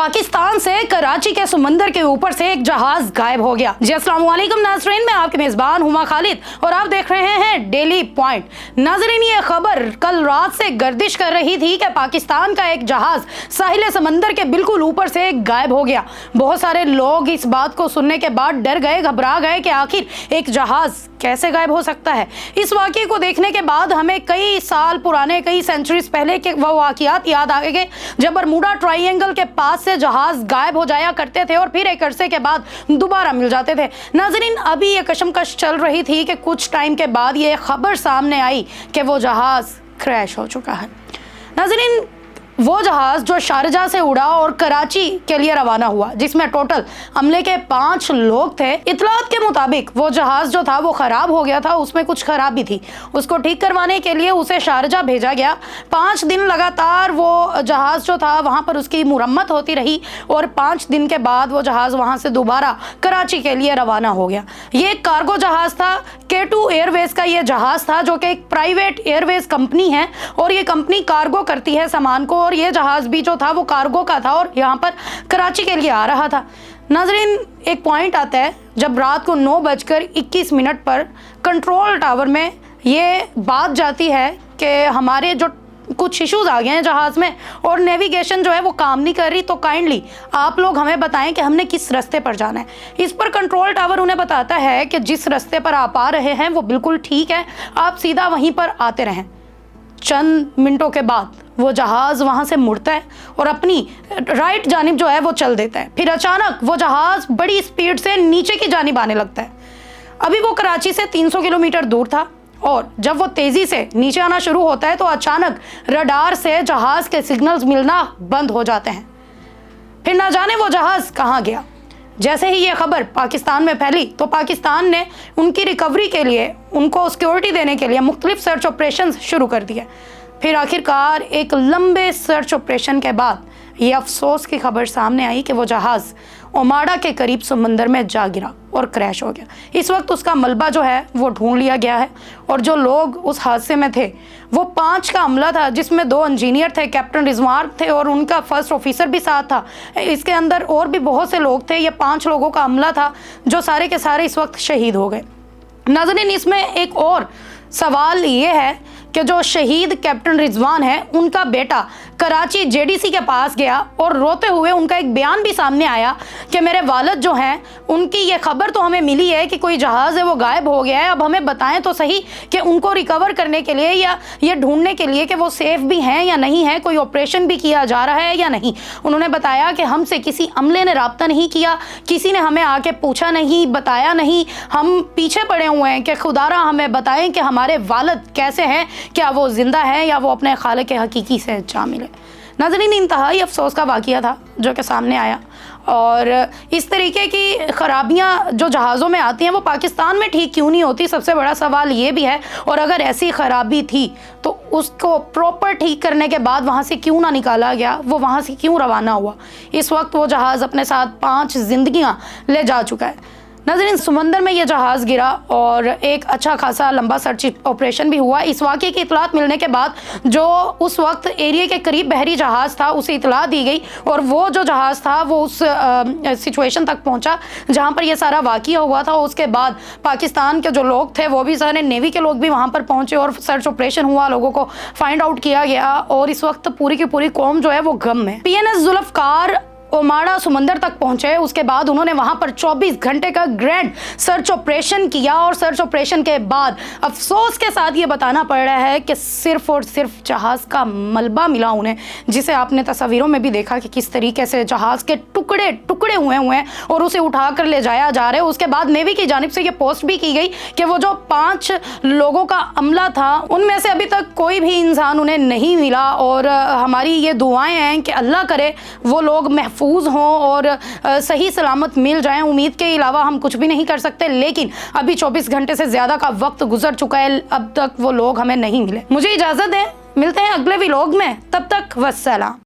पाकिस्तान से कराची के समंदर के ऊपर से एक जहाज गायब हो गया। जी अस्सलाम वालेकुम नाज़रीन, मैं आपके मेज़बान हुमा खालिद और आप देख रहे हैं डेली पॉइंट। नाज़रीन, ये खबर कल रात से गर्दिश कर रही थी कि पाकिस्तान का एक जहाज साहिल समंदर के बिल्कुल ऊपर से गायब हो गया। बहुत सारे लोग इस बात को सुनने के बाद डर गए, घबरा गए कि आखिर एक जहाज कैसे गायब हो सकता है। इस वाक़ये को देखने के बाद हमें कई साल पुराने, कई सेंचुरीज पहले के वह वाक़यात याद आ गए जब बरमूडा ट्रायंगल के पास से जहाज गायब हो जाया करते थे और फिर एक अरसे के बाद दोबारा मिल जाते थे। नाज़रीन, अभी ये कशमकश चल रही थी कि कुछ टाइम के बाद ये खबर सामने आई कि वो जहाज क्रैश हो चुका है। नाज़रीन, वो जहाज़ जो शारजा से उड़ा और कराची के लिए रवाना हुआ, जिसमें टोटल अमले के 5 लोग थे। इतलात के मुताबिक वो जहाज़ जो था वो ख़राब हो गया था, उसमें कुछ खराबी थी। उसको ठीक करवाने के लिए उसे शारजा भेजा गया। 5 दिन लगातार वो जहाज़ जो था वहाँ पर उसकी मुरम्मत होती रही और 5 दिन के बाद वो जहाज़ वहाँ से दोबारा कराची के लिए रवाना हो गया। ये एक कार्गो जहाज़ था। K2 एयरवेज़ का ये जहाज़ था जो कि एक प्राइवेट एयरवेज़ कंपनी है और ये कंपनी कार्गो करती है सामान को, और ये जहाज़ भी जो था वो कार्गो का था और यहाँ पर कराची के लिए आ रहा था। नाज़रीन, एक पॉइंट आता है जब रात को 9:21 पर कंट्रोल टावर में ये बात जाती है कि हमारे जो कुछ इश्यूज़ आ गए हैं जहाज़ में और नेविगेशन जो है वो काम नहीं कर रही, तो काइंडली आप लोग हमें बताएं कि हमने किस रास्ते पर जाना है। इस पर कंट्रोल टावर उन्हें बताता है कि जिस रास्ते पर आप आ रहे हैं वो बिल्कुल ठीक है, आप सीधा वहीं पर आते रहें। चंद मिनटों के बाद वो जहाज़ वहाँ से मुड़ता है और अपनी राइट जानिब जो है वो चल देता है। फिर अचानक वो जहाज़ बड़ी स्पीड से नीचे की जानिब आने लगता है। अभी वो कराची से 300 किलोमीटर दूर था और जब वो तेज़ी से नीचे आना शुरू होता है तो अचानक रडार से जहाज़ के सिग्नल्स मिलना बंद हो जाते हैं। फिर ना जाने वो जहाज़ कहाँ गया। जैसे ही ये खबर पाकिस्तान में फैली तो पाकिस्तान ने उनकी रिकवरी के लिए, उनको सिक्योरिटी देने के लिए मुख्तलिफ सर्च ऑपरेशन शुरू कर दिए। फिर आखिरकार एक लंबे सर्च ऑपरेशन के बाद ये अफसोस की खबर सामने आई कि वो जहाज़ ओमाड़ा के करीब समंदर में जा गिरा और क्रैश हो गया। इस वक्त उसका मलबा जो है वो ढूंढ लिया गया है और जो लोग उस हादसे में थे वो 5 का अमला था, जिसमें 2 इंजीनियर थे, कैप्टन रिजवान थे और उनका फर्स्ट ऑफिसर भी साथ था। इसके अंदर और भी बहुत से लोग थे। ये 5 लोगों का अमला था जो सारे के सारे इस वक्त शहीद हो गए। नाज़रीन, इसमें एक और सवाल ये है कि जो शहीद कैप्टन रिजवान है उनका बेटा कराची JDC के पास गया और रोते हुए उनका एक बयान भी सामने आया कि मेरे वालिद जो हैं उनकी ये खबर तो हमें मिली है कि कोई जहाज़ है वो गायब हो गया है, अब हमें बताएं तो सही कि उनको रिकवर करने के लिए या ये ढूंढने के लिए कि वो सेफ़ भी हैं या नहीं है, कोई ऑपरेशन भी किया जा रहा है या नहीं। उन्होंने बताया कि हमसे किसी अमले ने रब्ता नहीं किया, किसी ने हमें आके पूछा नहीं, बताया नहीं, हम पीछे पड़े हुए हैं कि खुदारा हमें बताएं कि हमारे वालिद कैसे हैं, क्या वो ज़िंदा है या वो अपने खालिक हकीकी से जा मिले। नाज़रीन, इंतहाई अफसोस का वाक़या था जो कि सामने आया और इस तरीके की ख़राबियाँ जो जहाज़ों में आती हैं वो पाकिस्तान में ठीक क्यों नहीं होती, सबसे बड़ा सवाल ये भी है। और अगर ऐसी ख़राबी थी तो उसको प्रॉपर ठीक करने के बाद वहाँ से क्यों ना निकाला गया, वो वहाँ से क्यों रवाना हुआ। इस वक्त वो जहाज़ अपने साथ 5 जिंदगियाँ ले जा चुका है। नाज़रीन, समंदर में ये जहाज़ गिरा और एक अच्छा खासा लंबा सर्च ऑपरेशन भी हुआ। इस वाक़ये की इतलात मिलने के बाद जो उस वक्त एरिया के करीब बहरी जहाज़ था उसे इतला दी गई और वो जो जहाज़ था वो उस सिचुएशन तक पहुंचा जहां पर यह सारा वाक़या हुआ था। उसके बाद पाकिस्तान के जो लोग थे वो भी, सारे नेवी के लोग भी वहाँ पर पहुँचे और सर्च ऑपरेशन हुआ, लोगों को फाइंड आउट किया गया और इस वक्त पूरी की पूरी कौम जो है वो गम में। PNS जुल्फ़कार ओमाड़ा समंदर तक पहुंचे। उसके बाद उन्होंने वहां पर 24 घंटे का ग्रैंड सर्च ऑपरेशन किया और सर्च ऑपरेशन के बाद अफसोस के साथ ये बताना पड़ रहा है कि सिर्फ और सिर्फ जहाज़ का मलबा मिला उन्हें, जिसे आपने तस्वीरों में भी देखा कि किस तरीके से जहाज़ के टुकड़े टुकड़े हुए हैं और उसे उठा कर ले जाया जा रहा है। उसके बाद नेवी की जानिब से ये पोस्ट भी की गई कि वो जो 5 लोगों का अमला था उनमें से अभी तक कोई भी इंसान उन्हें नहीं मिला और हमारी ये दुआएं हैं कि अल्लाह करे वो लोग महफूज हों और सही सलामत मिल जाएं। उम्मीद के अलावा हम कुछ भी नहीं कर सकते, लेकिन अभी 24 घंटे से ज़्यादा का वक्त गुजर चुका है, अब तक वो लोग हमें नहीं मिले। मुझे इजाज़त दें, मिलते हैं अगले व्लॉग में, तब तक वस्सलाम।